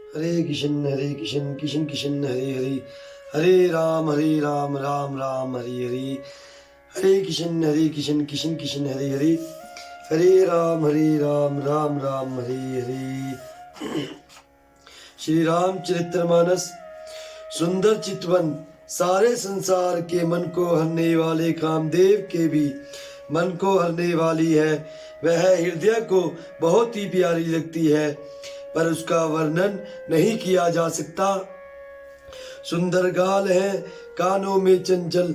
हरे कृष्ण कृष्ण कृष्ण हरे हरे, हरे राम राम राम हरे हरे, हरे कृष्ण कृष्ण कृष्ण हरे हरे, हरे राम राम राम हरे हरे। श्री राम चरितमानस। सुंदर चितवन सारे संसार के मन को हरने वाले कामदेव के भी मन को हरने वाली है। वह हृदय को बहुत ही प्यारी लगती है, पर उसका वर्णन नहीं किया जा सकता। सुंदर गाल है, कानों में चंचल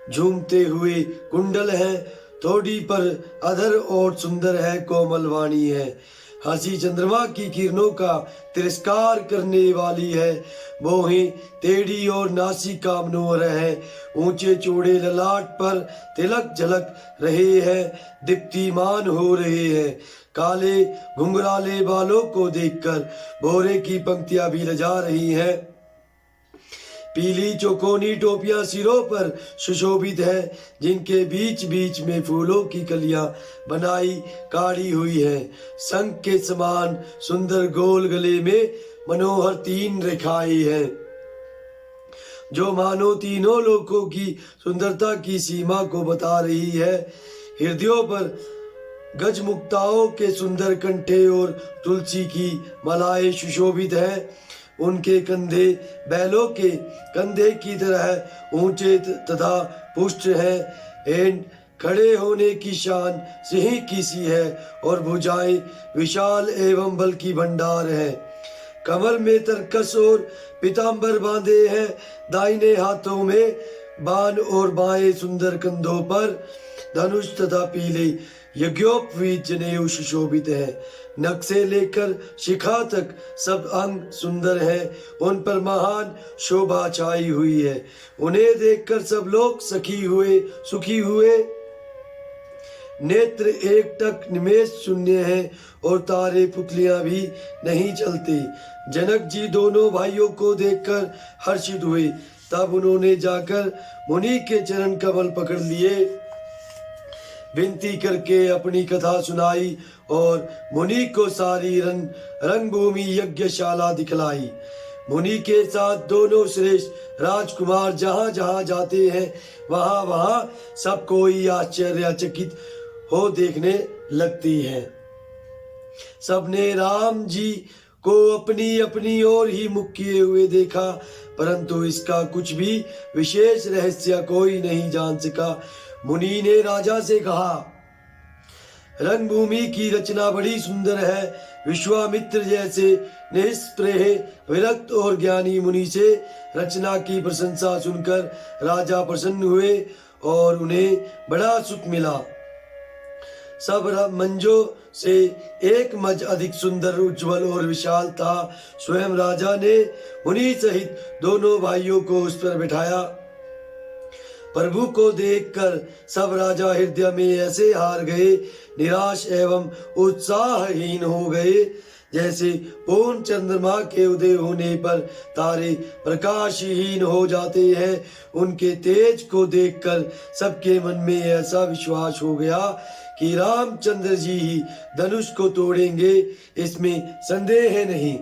झूमते हुए कुंडल है, थोड़ी पर अधर और सुंदर है कोमल वाणी है। हंसी चंद्रमा की किरणों का तिरस्कार करने वाली है। भौहें टेढ़ी और नासिका मनोहर है, ऊंचे चौड़े ललाट पर तिलक झलक रहे हैं, दीप्तिमान हो रहे हैं। काले घुंघराले बालों को देखकर भौरे की पंक्तियां भी लजा रही हैं। पीली चौकोनी टोपियां सिरों पर सुशोभित है, जिनके बीच बीच में फूलों की कलियां बनाई काढ़ी हुई है। शंख के समान सुंदर गोल गले में मनोहर 3 रेखाएं हैं, जो मानो तीनों लोकों की सुंदरता की सीमा को बता रही है। हृदयों पर गजमुक्ताओं के सुंदर कंठे और तुलसी की मालाएं सुशोभित है। उनके कंधे बैलों के कंधे की तरह ऊंचे तथा पुष्ट है। एंड खड़े होने की शान सिंह की सी है और भुजाएं विशाल एवं बल की भंडार है। कमर में तरकस और पीतांबर बांधे हैं, दाहिने हाथों में बाण और बाएं सुंदर कंधों पर धनुष तथा पीले यज्ञोपवीत जनेऊ सुशोभित है। नख से लेकर शिखा तक सब अंग सुंदर है, उन पर महान शोभा छाई हुई है। उन्हें देखकर सब लोग सुखी हुए। नेत्र एक टक निमेष शून्य है और तारे पुतलियां भी नहीं चलती। जनक जी दोनों भाइयों को देखकर हर्षित हुए। तब उन्होंने जाकर मुनि के चरण कमल पकड़ लिए, विनती करके अपनी कथा सुनाई और मुनि को सारी रंगभूमि यज्ञशाला दिखलाई। मुनि के साथ दोनों श्रेष्ठ राजकुमार जहां जहां जाते हैं, वहां वहां सब कोई आश्चर्यचकित हो देखने लगती है। सबने राम जी को अपनी अपनी ओर ही मुख किए हुए देखा, परंतु इसका कुछ भी विशेष रहस्य कोई नहीं जान सका। मुनि ने राजा से कहा, रंगभूमि की रचना बड़ी सुंदर है। विश्वामित्र जैसे निष्प्रह विरक्त और ज्ञानी मुनि से रचना की प्रशंसा सुनकर राजा प्रसन्न हुए और उन्हें बड़ा सुख मिला। सब मंजों से एक मज अधिक सुंदर, उज्जवल और विशाल था। स्वयं राजा ने मुनि सहित दोनों भाइयों को उस पर बिठाया। प्रभु को देखकर सब राजा हृदय में ऐसे हार गए, निराश एवं उत्साहहीन हो गए, जैसे पूर्ण चंद्रमा के उदय होने पर तारे प्रकाशहीन हो जाते हैं। उनके तेज को देखकर सबके मन में ऐसा विश्वास हो गया कि रामचंद्र जी ही धनुष को तोड़ेंगे, इसमें संदेह नहीं।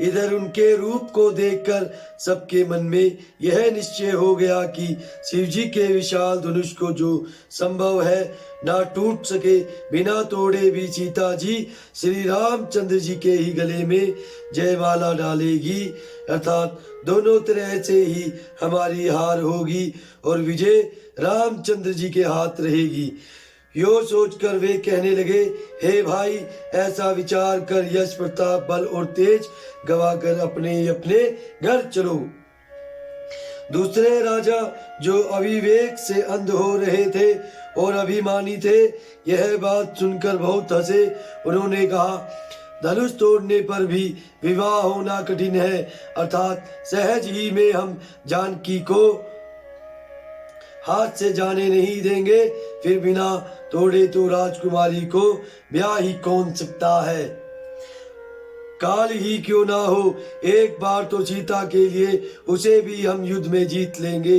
इधर उनके रूप को देखकर सबके मन में यह निश्चय हो गया कि शिव जी के विशाल धनुष को जो संभव है ना टूट सके, बिना तोड़े भी सीता जी श्री रामचंद्र जी के ही गले में जयमाला डालेगी, अर्थात दोनों तरह से ही हमारी हार होगी और विजय रामचंद्र जी के हाथ रहेगी। यो सोचकर वे कहने लगे, हे भाई, ऐसा विचार कर यश प्रताप बल और तेज गवाकर अपने अपने घर चलो। दूसरे राजा जो अविवेक से अंध हो रहे थे और अभिमानी थे, यह बात सुनकर बहुत हंसे। उन्होंने कहा, धनुष तोड़ने पर भी विवाह होना कठिन है, अर्थात सहज ही में हम जानकी को हाथ से जाने नहीं देंगे, फिर बिना तोड़े तो राजकुमारी को ब्याह ही कौन सकता है। काल ही क्यों ना हो, एक बार तो सीता के लिए उसे भी हम युद्ध में जीत लेंगे।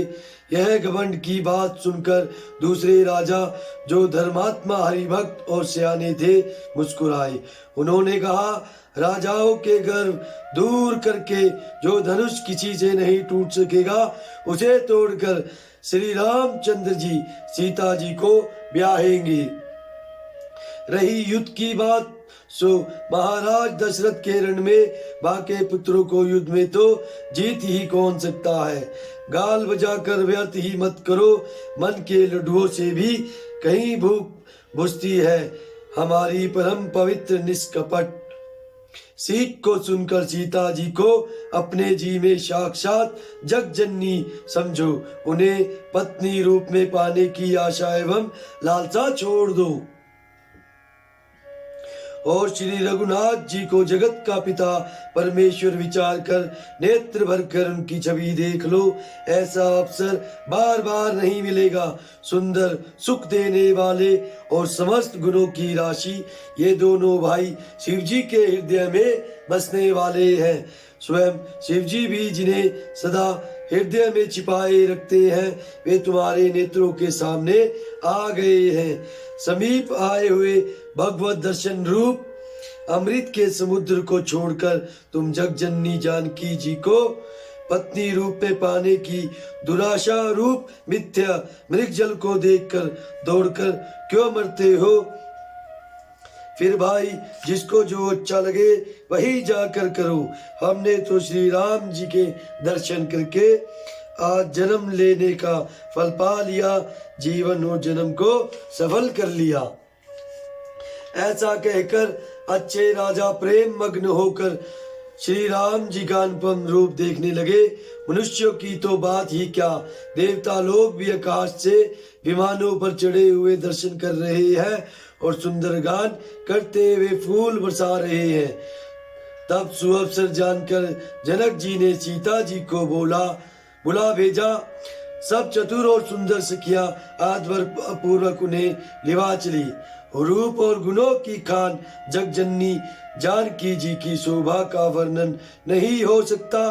यह घमंड की बात सुनकर दूसरे राजा, जो धर्मात्मा हरिभक्त और सियाने थे, मुस्कुराए। उन्होंने कहा, राजाओं के गर्व दूर करके जो धनुष किसी से नहीं टूट सकेगा, उसे तोड़कर श्री रामचंद्र जी सीता जी को ब्याहेंगे। रही युद्ध की बात, सो महाराज दशरथ के रण में बाके पुत्रों को युद्ध में तो जीत ही कौन सकता है। गाल बजाकर व्यर्थ ही मत करो, मन के लड्डुओं से भी कहीं भूख बुझती है हमारी परम पवित्र निष्कपट। सीख को सुनकर सीता जी को अपने जी में साक्षात जगजननी समझो। उन्हें पत्नी रूप में पाने की आशा एवं लालसा छोड़ दो और श्री रघुनाथ जी को जगत का पिता परमेश्वर विचार कर नेत्र भरकर उनकी छवि देख लो। ऐसा अवसर बार बार नहीं मिलेगा। सुंदर, सुख देने वाले और समस्त गुणों की राशि ये दोनों भाई शिव जी के हृदय में बसने वाले हैं। स्वयं शिव जी भी जिन्हें सदा हृदय में छिपाए रखते हैं, वे तुम्हारे नेत्रों के सामने आ गए हैं। समीप आए हुए भगवत दर्शन रूप अमृत के समुद्र को छोड़कर तुम जगजननी जानकी जी को पत्नी रूप में पाने की दुराशा रूप मिथ्या मृग जल को देखकर दौड़कर क्यों मरते हो। फिर भाई, जिसको जो अच्छा लगे वही जाकर करो। हमने तो श्री राम जी के दर्शन करके आज जन्म लेने का फल पा लिया, जीवन और जन्म को सफल कर लिया। ऐसा कहकर अच्छे राजा प्रेम मग्न होकर श्री राम जी का अनुपम रूप देखने लगे। मनुष्यों की तो बात ही क्या, देवता लोग भी आकाश से विमानों पर चढ़े हुए दर्शन कर रहे हैं और सुंदर गान करते हुए फूल बरसा रहे हैं। तब सुअवसर जानकर जनक जी ने सीता जी को बुला भेजा। सब चतुर और सुंदर सखियां आदर पूर्वक उन्हें लिवा चली। रूप और गुणों की खान जगजननी जानकी जी की शोभा का वर्णन नहीं हो सकता।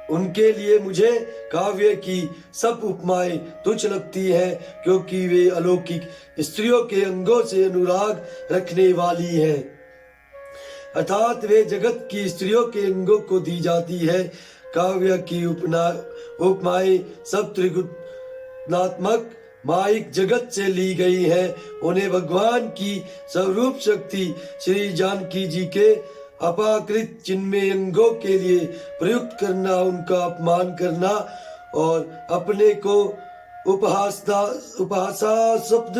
उनके लिए मुझे काव्य की सब उपमाएं तुच्छ लगती है, क्योंकि वे अलौकिक स्त्रियों के अंगों से अनुराग रखने वाली हैं। अर्थात वे जगत की स्त्रियों के अंगों को दी जाती है। काव्य की उपमाएं सब त्रिगुणात्मक माइक जगत से ली गई है। उन्हें भगवान की स्वरूप शक्ति श्री जानकी जी के अपाकृत चिन्मय अंगों के लिए प्रयुक्त करना, उनका अपमान करना और अपने को उपहासास्पद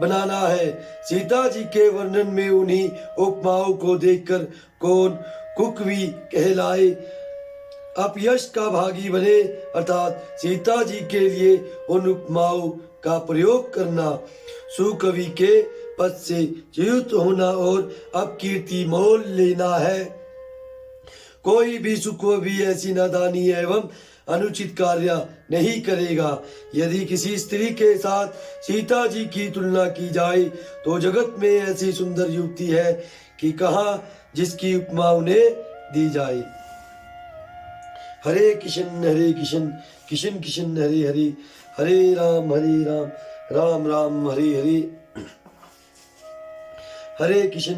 बनाना है। सीता जी के वर्णन में उन्हीं उपमाओं को देखकर कौन कुकवी कहलाए अपयश का भागी बने, अर्थात सीता जी के लिए उन उपमाओं का प्रयोग करना सुकवि के पद से च्युत होना और अपकीर्ति मोल लेना है। कोई भी सुकवि ऐसी नादानी एवं अनुचित कार्य नहीं करेगा। यदि किसी स्त्री के साथ सीता जी की तुलना की जाए तो जगत में ऐसी सुंदर युवती है कि कहाँ जिसकी उपमा उन्हें दी जाए। हरे कृष्ण कृष्ण कृष्ण हरे हरे, हरे राम राम राम हरे हरे। हरे कृष्ण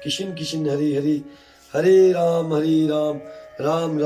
कृष्ण कृष्ण हरे हरे, हरे राम राम राम